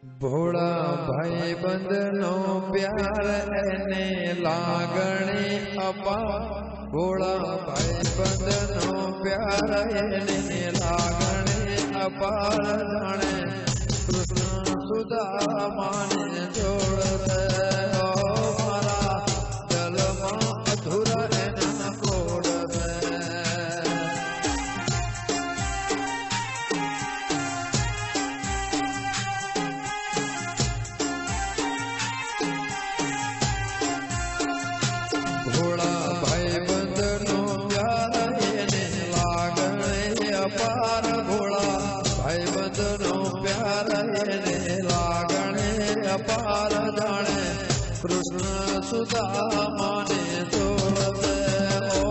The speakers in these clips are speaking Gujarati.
ભોળા ભાઈ બંધનો પ્યાર એને લાગણી અપાર ભોળા ભાઈ બંધનો પ્યાર એને લાગણી અપાર જાણે કૃષ્ણ સુદામાને જોડે મારા જલમાં અધૂરા એના કોડ ભોળા ભાઈ બંધનો પ્યાર એને લાગણી અપાર ભોળા ભાઈ બંધનો પ્યાર એને લાગણી અપાર જાણે કૃષ્ણ સુદામાને જોડે ઓ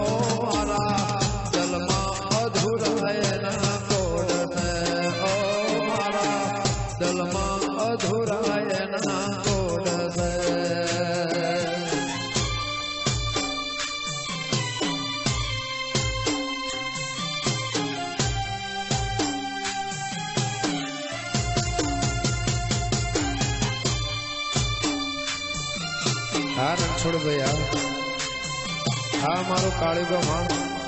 મારા જલમાં અધૂરા એના કોડ ઓ મારા જલમાં અધૂરા એના કોડ હા રણછોડ ભાઈ હા મારો કાળીબા માણ